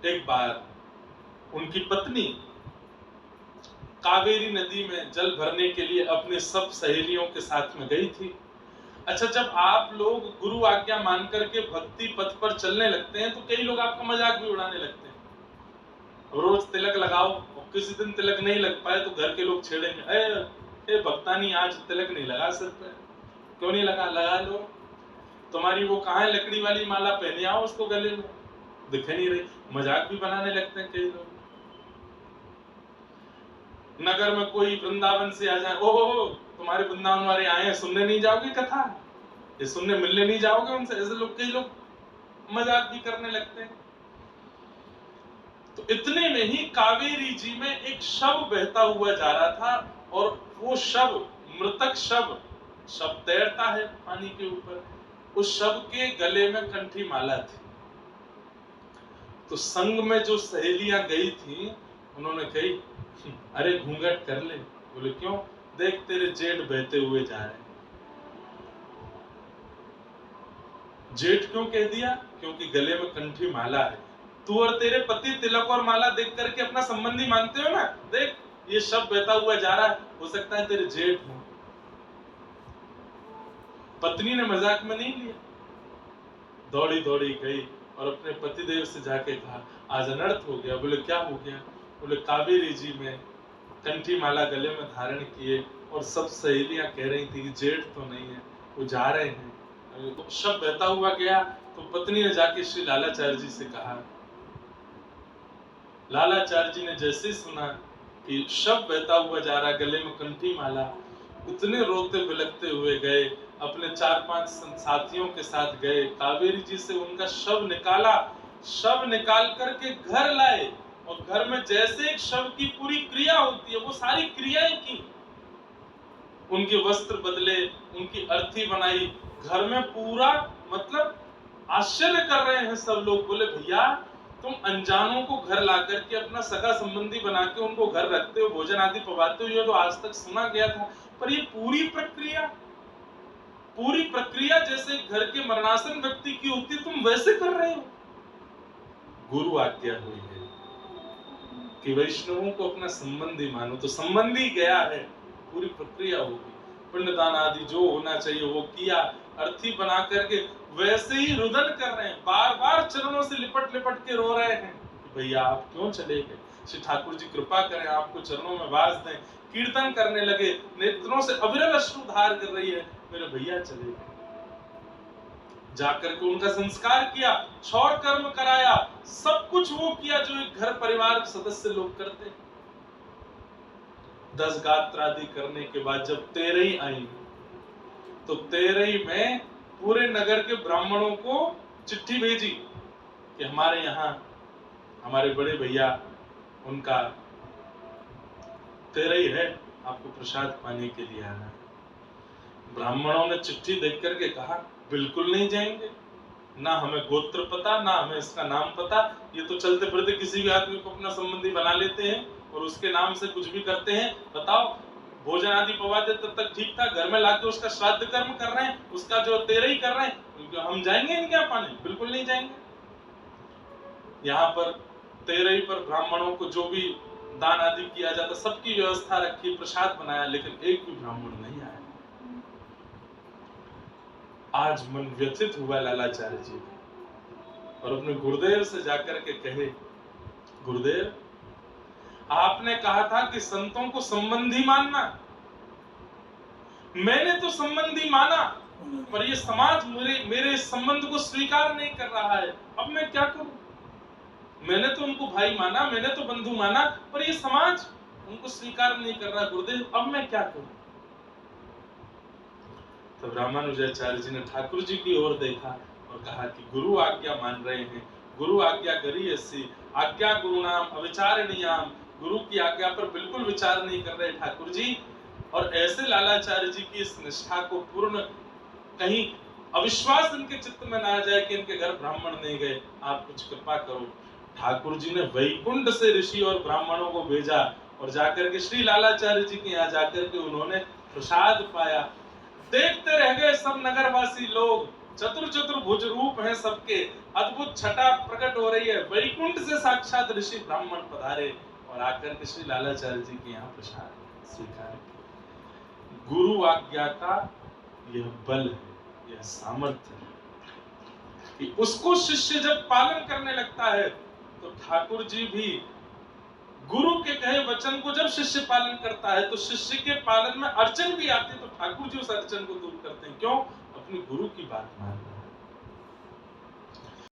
एक बार उनकी पत्नी कावेरी नदी में जल भरने के लिए अपने सब सहेलियों के साथ में गई थी। अच्छा, जब आप लोग गुरु आज्ञा मान करके भक्ति पथ पर चलने लगते हैं तो कई लोग आपका मजाक भी उड़ाने लगते हैं। रोज तिलक लगाओ और किसी दिन तिलक नहीं लग पाए तो घर के लोग छेड़ेंगे, ए भक्तानी आज तिलक नहीं लगा सिर पे, क्यों नहीं लगा? लगा लो। तुम्हारी वो कहाँ है लकड़ी वाली माला, पहने आओ उसको गले में, दिख नहीं रही। मजाक भी बनाने लगते हैं कई लोग। नगर में कोई वृंदावन से आ जाए, ओहो तुम्हारे वृंदावन वाले आए हैं, सुनने नहीं जाओगे कथा, ये सुनने मिलने नहीं जाओगे उनसे? ऐसे लोग, कई लोग मजाक भी करने लगते हैं। तो इतने में ही कावेरी जी में एक शव बहता हुआ जा रहा था और वो शव, मृतक शव तैरता है पानी के ऊपर। उस शव के गले में कंठी माला थी। तो संग में जो सहेलियां गई थी उन्होंने कही, अरे घूंघट कर ले। बोले क्यों? देख तेरे जेठ बहते हुए जा रहे हैं। जेठ क्यों कह दिया? क्योंकि गले में कंठी माला है। तू और तेरे पति तिलक और माला देख करके अपना संबंधी मानते हो ना, देख ये शव बहता हुआ जा रहा है, हो सकता है तेरे जेठ हो। पत्नी ने मजाक में नहीं लिया, दौड़ी दौड़ी गई और अपने पतिदेव से जाके कहा, आज अनर्थ हो गया। बोले क्या हो गया? बोले कावेरी जी में कंठी माला गले में धारण किए और सब सहेलियां कह रही थी कि जेठ तो नहीं है, वो जा रहे हैं। तो शव बहता हुआ गया तो पत्नी ने जाके श्री लालाचार्य जी से कहा। लालाचार्य जी ने जैसे सुना कि शव बहता हुआ जा रहा, गले में कंठी माला, इतने रोते बिलखते हुए गए, अपने 4-5 साथियों के साथ गए, कावेरी जी से उनका शव निकाला, शव निकाल करके घर लाए और घर में जैसे एक शव की पूरी क्रिया होती है वो सारी क्रियाएं की। उनके वस्त्र बदले, उनकी अर्थी बनाई, घर में पूरा, मतलब आश्चर्य कर रहे हैं सब लोग। बोले भैया तुम अनजानों को घर ला करके अपना सगा संबंधी बना के उनको घर रखते हो, भोजन आदि पवाते हो, ये तो आज तक सुना गया था, पर ये पूरी प्रक्रिया जैसे घर के मरणासन व्यक्ति की होती तुम वैसे कर रहे हो। गुरु आज्ञा हुई है कि वैष्णवों को अपना संबंधी मानो, तो संबंधी गया है, पूरी प्रक्रिया होगी, पिंडदान आदि जो होना चाहिए वो किया, अर्थी बना करके वैसे ही रुदन कर रहे हैं, बार बार चरणों से लिपट लिपट के रो रहे हैं कि भैया आप क्यों चले गए, श्री ठाकुर जी कृपा करें, आपको चरणों में वास दें। कीर्तन करने लगे, नेत्रों से अविरल अश्रु धार कर रही है, मेरे भैया चले गए। जाकर के उनका संस्कार किया, क्षौर कर्म कराया, सब कुछ वो किया जो एक घर परिवार सदस्य लोग करते। 10 गात्र आदि करने के बाद जब तेरही आई तो तेरही में पूरे नगर के ब्राह्मणों को चिट्ठी भेजी कि हमारे यहाँ हमारे बड़े भैया उनका तेरही है, आपको प्रसाद पाने के लिए आना है। ब्राह्मणों ने चिट्ठी देख करके कहा बिल्कुल नहीं जाएंगे, ना हमें गोत्र पता, ना हमें इसका नाम पता, ये तो चलते फिरते किसी भी आदमी को अपना संबंधी बना लेते हैं और उसके नाम से कुछ भी करते हैं। बताओ भोजन आदि पवाते तब तक ठीक था, घर में लाके उसका श्राद्ध कर्म कर रहे हैं, उसका जो तेरही कर रहे हैं, हम जाएंगे इनके यहाँ पाने? बिल्कुल नहीं जाएंगे। यहाँ पर तेरही पर ब्राह्मणों को जो भी दान आदि किया जाता सबकी व्यवस्था रखी, प्रसाद बनाया, लेकिन एक भी ब्राह्मण नहीं आया। आज मन व्यथित हुआ लालाचार्य जी और अपने गुरुदेव से जाकर के कहे, गुरुदेव आपने कहा था कि संतों को संबंधी मानना, मैंने तो संबंधी माना, पर ये समाज मेरे इस संबंध को स्वीकार नहीं कर रहा है, अब मैं क्या करूं? मैंने तो उनको भाई माना, मैंने तो बंधु माना, पर ये समाज उनको स्वीकार नहीं कर रहा, गुरुदेव अब मैं क्या करूं? तो रामानुजाचार्य जी ने ठाकुर जी की ओर देखा और कहा कि गुरु आज्ञा मान रहे हैं, गुरु आज्ञा करी ऐसी, आज्ञा गुरु नाम अविचारणीयाम, गुरु की आज्ञा पर बिल्कुल विचार नहीं कर रहे ठाकुर जी। और ऐसे लालाचार्य जी की इस निष्ठा को पूर्ण, कहीं अविश्वास इनके चित्त में ना आ जाए कि इनके घर ब्राह्मण नहीं गए, आप कुछ कृपा करो। ठाकुर जी ने वैकुंठ से ऋषि और ब्राह्मणों को भेजा और जाकर के श्री लालाचार्य जी के यहाँ जाकर के उन्होंने प्रसाद पाया। देखते रह गए सब नगरवासी लोग चतुर चतुर्भुज रूप हैं सबके, अद्भुत छटा प्रकट हो रही है, वैकुंठ से साक्षात ऋषि ब्राह्मण पधारे और आकर के श्री लालाचार्य जी के यहाँ प्रसाद स्वीकार किया। गुरु आज्ञा का यह बल है, यह सामर्थ्य है कि उसको शिष्य जब पालन करने लगता है तो ठाकुर जी भी गुरु के कहे वचन को जब शिष्य पालन करता है तो शिष्य के पालन में अड़चन भी आती है तो ठाकुर जी उस अड़चन को दूर करते हैं। क्यों? अपने गुरु की बात मानना।